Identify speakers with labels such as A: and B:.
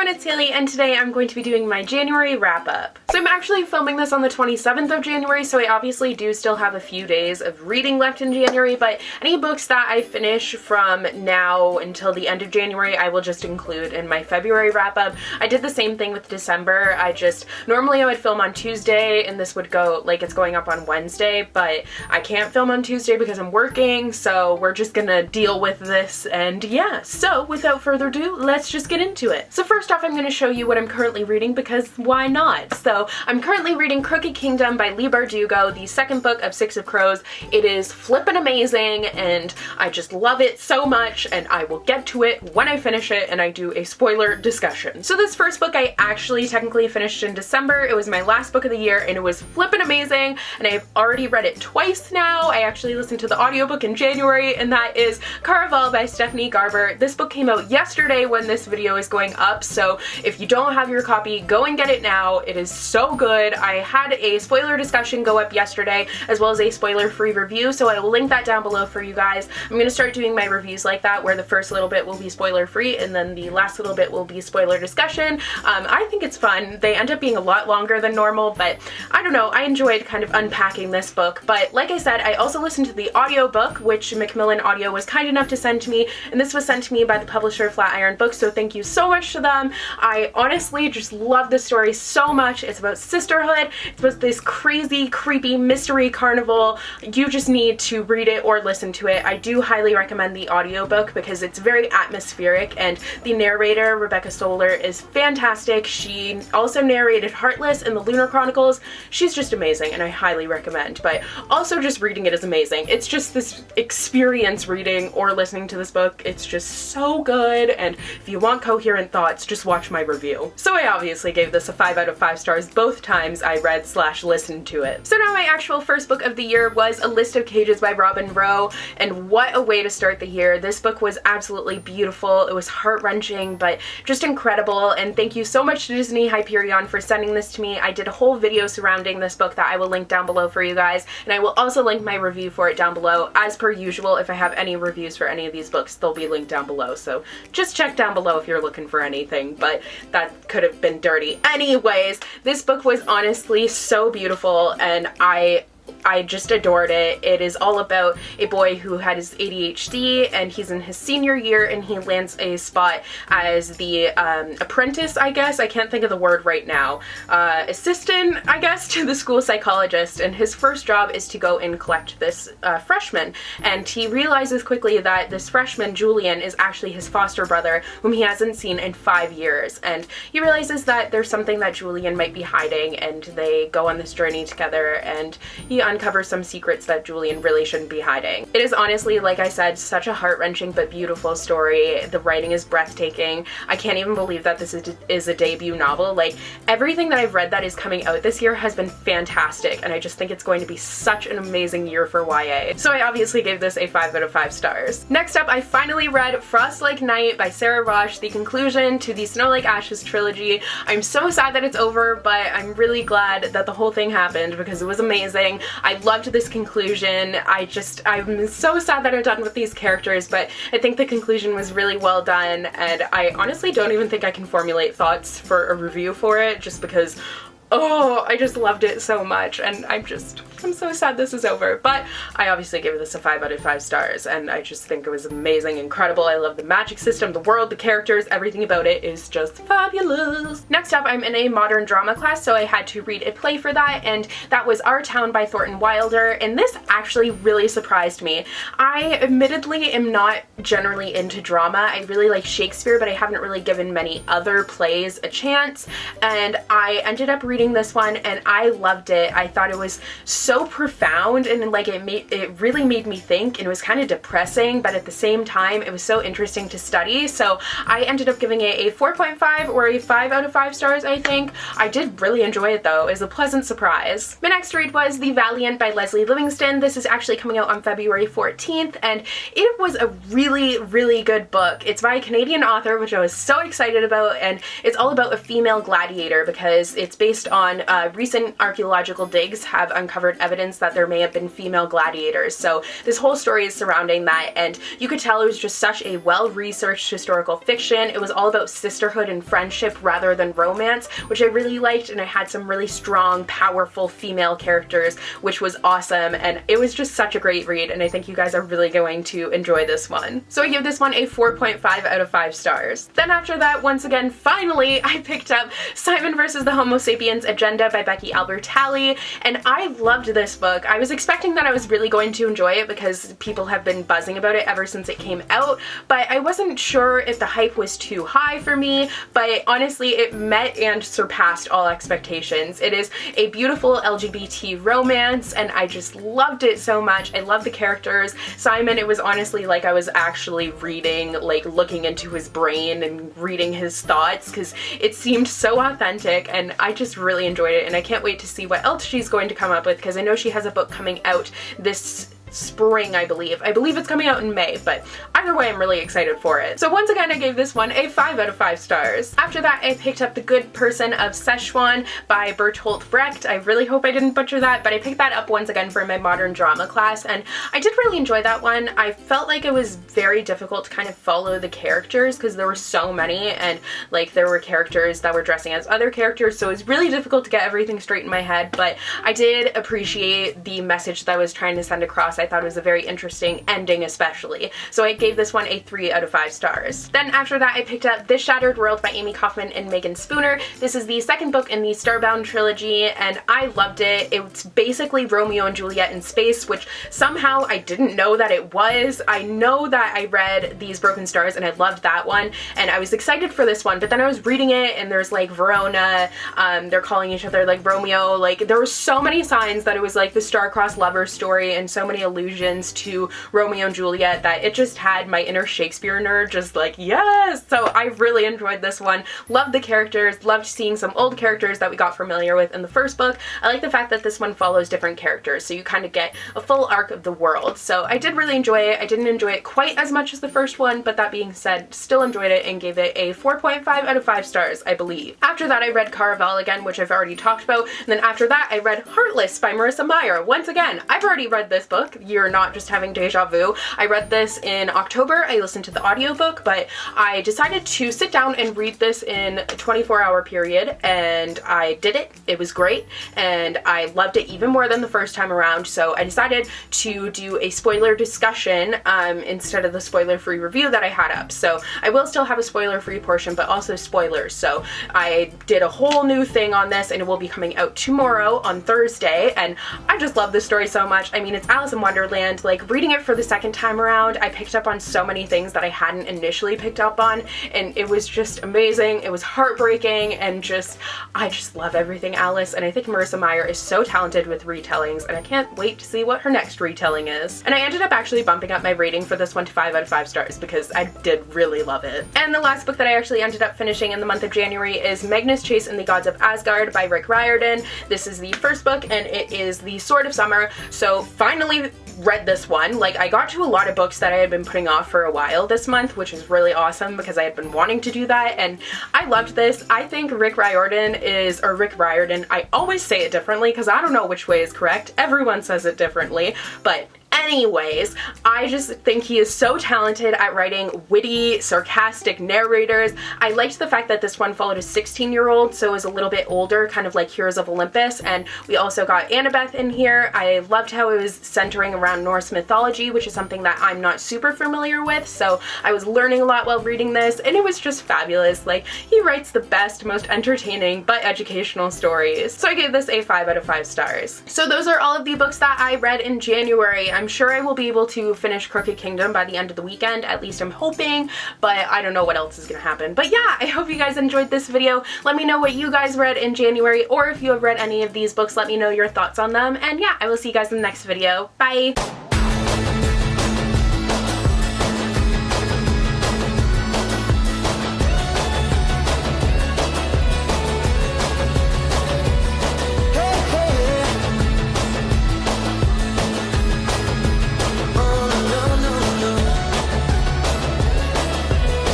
A: everyone, it's Hailey, and today I'm going to be doing my January wrap-up. So I'm actually filming this on the 27th of January, so I obviously do still have a few days of reading left in January, but any books that I finish from now until the end of January, I will just include in my February wrap-up. I did the same thing with December. Normally I would film on Tuesday, and this would go, like, it's going up on Wednesday, but I can't film on Tuesday because I'm working, so we're just gonna deal with this, and yeah. So without further ado, let's just get into it. So first off, I'm going to show you what I'm currently reading because why not? So I'm currently reading Crooked Kingdom by Leigh Bardugo, the second book of Six of Crows. It is flippin' amazing and I just love it so much, and I will get to it when I finish it and I do a spoiler discussion. So this first book I actually technically finished in December. It was my last book of the year and it was flippin' amazing, and I've already read it twice now. I actually listened to the audiobook in January, and that is Caraval by Stephanie Garber. This book came out yesterday when this video is going up, so if you don't have your copy, go and get it now. It is so good. I had a spoiler discussion go up yesterday as well as a spoiler-free review, so I will link that down below for you guys. I'm going to start doing my reviews like that, where the first little bit will be spoiler-free and then the last little bit will be spoiler discussion. I think it's fun. They end up being a lot longer than normal, but I don't know, I enjoyed kind of unpacking this book. But like I said, I also listened to the audiobook, which Macmillan Audio was kind enough to send to me, and this was sent to me by the publisher Flatiron Books, so thank you so much to them. I honestly just love this story so much. It's about sisterhood. It's about this crazy, creepy mystery carnival. You just need to read it or listen to it. I do highly recommend the audiobook because it's very atmospheric, and the narrator, Rebecca Solar, is fantastic. She also narrated Heartless and the Lunar Chronicles. She's just amazing and I highly recommend, but also just reading it is amazing. It's just this experience reading or listening to this book. It's just so good, and if you want coherent thoughts, just watch my review. So I obviously gave this a 5 out of 5 stars both times I read / listened to it. So now my actual first book of the year was A List of Cages by Robin Rowe, and what a way to start the year. This book was absolutely beautiful. It was heart-wrenching, but just incredible, and thank you so much to Disney Hyperion for sending this to me. I did a whole video surrounding this book that I will link down below for you guys, and I will also link my review for it down below. As per usual, if I have any reviews for any of these books, they'll be linked down below, so just check down below if you're looking for anything, but that could have been dirty. Anyways, this book was honestly so beautiful, and I just adored it. It is all about a boy who had his ADHD, and he's in his senior year, and he lands a spot as the apprentice, I guess. I can't think of the word right now. Assistant, I guess, to the school psychologist, and his first job is to go and collect this freshman, and he realizes quickly that this freshman, Julian, is actually his foster brother, whom he hasn't seen in 5 years, and he realizes that there's something that Julian might be hiding, and they go on this journey together, and he uncovers some secrets that Julian really shouldn't be hiding. It is honestly, like I said, such a heart-wrenching but beautiful story. The writing is breathtaking. I can't even believe that this is a debut novel. Like, everything that I've read that is coming out this year has been fantastic, and I just think it's going to be such an amazing year for YA. So I obviously gave this a 5 out of 5 stars. Next up, I finally read Frost Like Night by Sarah Roche, the conclusion to the Snow Like Ashes trilogy. I'm so sad that it's over, but I'm really glad that the whole thing happened because it was amazing. I loved this conclusion. I'm so sad that I'm done with these characters, but I think the conclusion was really well done, and I honestly don't even think I can formulate thoughts for a review for it just because, oh, I just loved it so much, and I'm so sad this is over. But I obviously gave this a 5 out of 5 stars, and I just think it was amazing, incredible. I love the magic system, the world, the characters, everything about it is just fabulous. Next up, I'm in a modern drama class, so I had to read a play for that, and that was Our Town by Thornton Wilder, and this actually really surprised me. I admittedly am not generally into drama. I really like Shakespeare, but I haven't really given many other plays a chance, and I ended up reading this one and I loved it. I thought it was so profound, and like it really made me think, and it was kind of depressing, but at the same time it was so interesting to study, so I ended up giving it a 4.5 or a 5 out of 5 stars, I think. I did really enjoy it though. It was a pleasant surprise. My next read was The Valiant by Leslie Livingston. This is actually coming out on February 14th, and it was a really, really good book. It's by a Canadian author, which I was so excited about, and it's all about a female gladiator because it's based on recent archaeological digs have uncovered evidence that there may have been female gladiators. So this whole story is surrounding that, and you could tell it was just such a well-researched historical fiction. It was all about sisterhood and friendship rather than romance, which I really liked, and it had some really strong, powerful female characters, which was awesome, and it was just such a great read, and I think you guys are really going to enjoy this one. So I give this one a 4.5 out of 5 stars. Then after that, once again, finally, I picked up Simon vs. the Homo Sapiens Agenda by Becky Albertalli, and I loved this book. I was expecting that I was really going to enjoy it because people have been buzzing about it ever since it came out, but I wasn't sure if the hype was too high for me, but honestly, it met and surpassed all expectations. It is a beautiful LGBT romance, and I just loved it so much. I love the characters. Simon, it was honestly like I was actually reading, like looking into his brain and reading his thoughts, because it seemed so authentic, and I just really enjoyed it, and I can't wait to see what else she's going to come up with, because I know she has a book coming out this spring, I believe. I believe it's coming out in May, but either way, I'm really excited for it. So once again, I gave this one a 5 out of 5 stars. After that, I picked up The Good Person of Szechuan by Bertolt Brecht. I really hope I didn't butcher that, but I picked that up once again for my modern drama class, and I did really enjoy that one. I felt like it was very difficult to kind of follow the characters because there were so many, and like there were characters that were dressing as other characters, so it was really difficult to get everything straight in my head, but I did appreciate the message that I was trying to send across. I thought it was a very interesting ending especially. So I gave this one a 3 out of 5 stars. Then after that, I picked up This Shattered World by Amy Kaufman and Megan Spooner. This is the second book in the Starbound trilogy, and I loved it. It's basically Romeo and Juliet in space, which somehow I didn't know that it was. I know that I read These Broken Stars and I loved that one, and I was excited for this one, but then I was reading it and there's like Verona, they're calling each other like Romeo, like there were so many signs that it was like the star-crossed lover story and so many allusions to Romeo and Juliet that it just had my inner Shakespeare nerd just like, yes! So I really enjoyed this one. Loved the characters, loved seeing some old characters that we got familiar with in the first book. I like the fact that this one follows different characters, so you kind of get a full arc of the world. So I did really enjoy it. I didn't enjoy it quite as much as the first one, but that being said, still enjoyed it and gave it a 4.5 out of 5 stars, I believe. After that, I read Caraval again, which I've already talked about, and then after that, I read Heartless by Marissa Meyer. Once again, I've already read this book. You're not just having deja vu. I read this in October. I listened to the audiobook, but I decided to sit down and read this in a 24-hour period, and I did it. It was great, and I loved it even more than the first time around, so I decided to do a spoiler discussion instead of the spoiler-free review that I had up. So I will still have a spoiler-free portion, but also spoilers. So I did a whole new thing on this, and it will be coming out tomorrow on Thursday, and I just love this story so much. I mean, it's Alice in Wonderland. Like, reading it for the second time around, I picked up on so many things that I hadn't initially picked up on, and it was just amazing. It was heartbreaking, and I just love everything Alice, and I think Marissa Meyer is so talented with retellings, and I can't wait to see what her next retelling is. And I ended up actually bumping up my rating for this one to 5 out of 5 stars because I did really love it. And the last book that I actually ended up finishing in the month of January is Magnus Chase and the Gods of Asgard by Rick Riordan. This is the first book, and it is the Sword of Summer, so finally read this one. Like, I got to a lot of books that I had been putting off for a while this month, which is really awesome because I had been wanting to do that, and I loved this. I think Rick Riordan, I always say it differently because I don't know which way is correct. Everyone says it differently, but anyways, I just think he is so talented at writing witty, sarcastic narrators. I liked the fact that this one followed a 16-year-old, so it was a little bit older, kind of like Heroes of Olympus, and we also got Annabeth in here. I loved how it was centering around Norse mythology, which is something that I'm not super familiar with, so I was learning a lot while reading this, and it was just fabulous. Like, he writes the best, most entertaining, but educational stories. So I gave this a 5 out of 5 stars. So those are all of the books that I read in January. I'm sure I will be able to finish Crooked Kingdom by the end of the weekend, at least I'm hoping, but I don't know what else is gonna happen. But yeah, I hope you guys enjoyed this video. Let me know what you guys read in January, or if you have read any of these books, let me know your thoughts on them. And yeah, I will see you guys in the next video. Bye!